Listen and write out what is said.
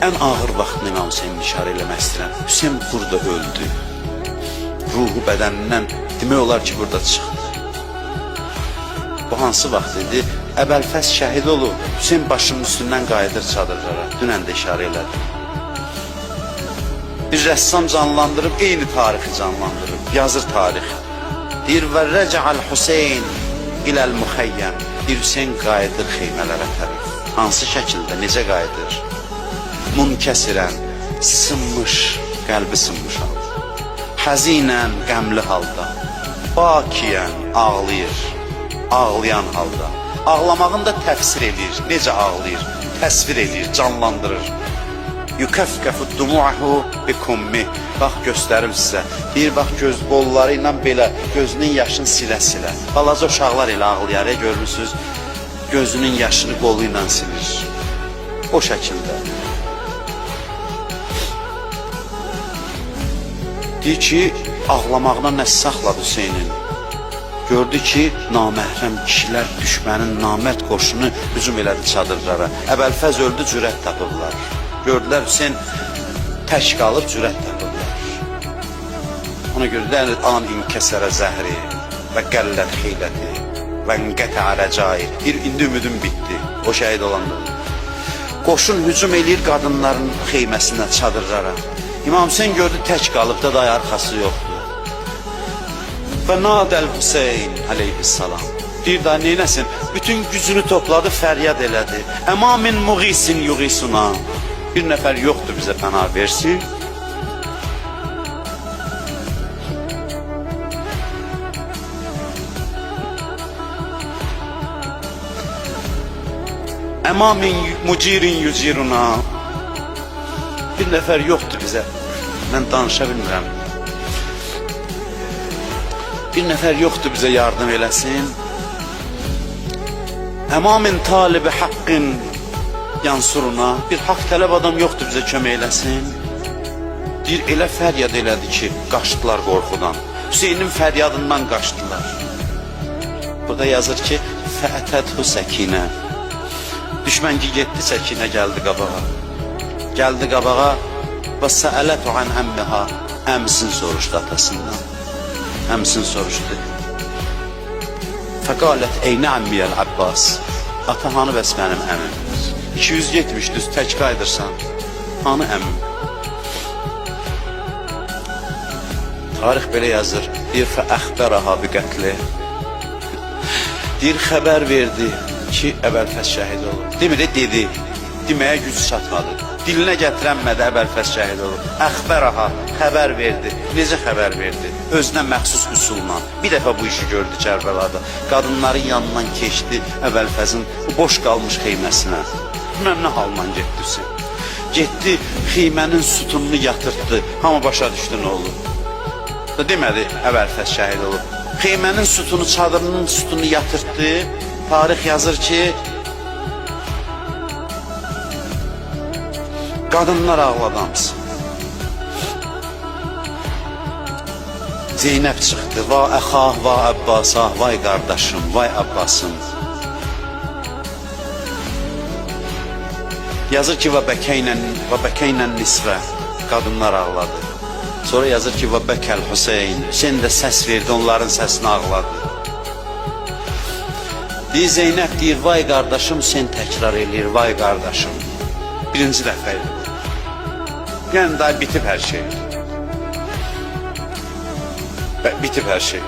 ən ağır vaxtını İmam Hüseynin işarə eləmək istəyirəm. Hüseyin burada öldü. Ruhu bədənindən demək olar ki, burada çıxdı. Bu hansı vaxt idi? Əbəlfəz şəhid olub, Hüseyin başının üstündən qayıdır çadırlara. Dünən də işarə elədim. Bir rəssam canlandırıb, eyni tarixi canlandırıb, yazır tarix. Deyir, və rəcə'əl Hüseyin iləl müxəyyəm. Bir Hüseyin qayıdır xeymələrə tərəf. Hansı şəkildə, necə qayıdır? Münkəsirən, sınmış, qəlbi sınmış halda. Həzinən, qəmli halda. Bakiyən, ağlayır, ağlayan halda. Ağlamağını da təfsir edir, necə ağlayır, təsvir edir, canlandırır. Yukəfkəfu dumu'ahu bi kummi. Bax, göstərim sizə. Bir bax, göz qolları ilə belə gözünün yaşını silə-silə. Balaca uşaqlar ilə ağlayar, görürsünüz, gözünün yaşını qolu ilə silir. O şəkildə. Deyir ki, ağlamağına nə saxladı Hüseynin? Gördü ki, naməhrəm kişilər düşmənin namərd qoşunu hücum elədi çadırlara. Əbəlfəz öldü, cürət tapırlar. Gördülər, Hüseyin tək qalıb, cürət tapırlar. Ona görə də an inkəsərə zəhri və qəllət xeyləti və nqətə ərəcai. İndi ümidim bitdi, o şəhid olanda. Qoşun hücum eləyir qadınların xeyməsinə, çadırlara. İmam Hüseyin gördü, tək qalıb da day arxası yoxdur. Və nadəl Hüseyin aleyhissalam. Deyir da neynəsin? Bütün gücünü topladı, fəryad elədi. Əma min muğisin yuğisuna. Bir nəfər yoxdur bizə pənah versin. Əma min mucirin yüciruna. Bir nəfər yoxdur bizə. Mən danışa bilmirəm. Bir nəfər yoxdur bizə yardım eləsin. Əma min talibi haqqin yansuruna. Bir haqq tələb adam yoxdur bizə kömək eləsin. Deyir, elə fəryad elədi ki, qaçdılar qorxudan. Hüseynin fəryadından qaçdılar. Burada yazır ki, fəətədhu səkinə. Düşmən ki, getdi, səkinə gəldi qabağa. Gəldi qabağa və səələtu an əmmiha. Əmsin soruşdu atasından. Əmsin soruşdu. Fəqalət eynə əmmiyəl Abbas. Ata, hanı bəs mənim əmim? 270 düz tək qaydırsan. Hanı əmim? Tarix belə yazır. Deyir, fəəxbərəha bi qətli. Deyir, xəbər verdi ki, Əbəlfəz şəhid olur. Demir, dedi. Deməyə güc çatmadı. Dilinə gətirənmədi, Əbəlfəz şəhid olur. Əxbərəha, xəbər verdi. Necə xəbər verdi? Özünə məxsus üsulla. Bir dəfə bu işi gördü Kərbəlada. Qadınların yanından keçdi Əbəlfəzin boş qalmış xeyməsinə. Bilməm nə halman getdirsin. Getdi, xeymənin sütununu yatırtdı. Hamı başa düşdü nə olur. Demədi, Əbəlfəz şəhid olur. Xeymənin sütunu, çadırının sütununu yatırtdı. Tarix yazır ki, qadınlar ağladamsın. Zeynəb çıxdı, va əxah, va Əbbasah, vay qardaşım, vay Abbasım. Yazır ki, və bəkeynən nisvə, qadınlar ağladı. Sonra yazır ki, və bəkəl Hüseyin, Hüseyin də səs verdi, onların səsini ağladı. Deyir, Zeynəb deyir, vay qardaşım, Hüseyin təkrar eləyir, vay qardaşım. Birinci dəfə idi. Yəni, daha bitib hər şey. Bitib hər şey.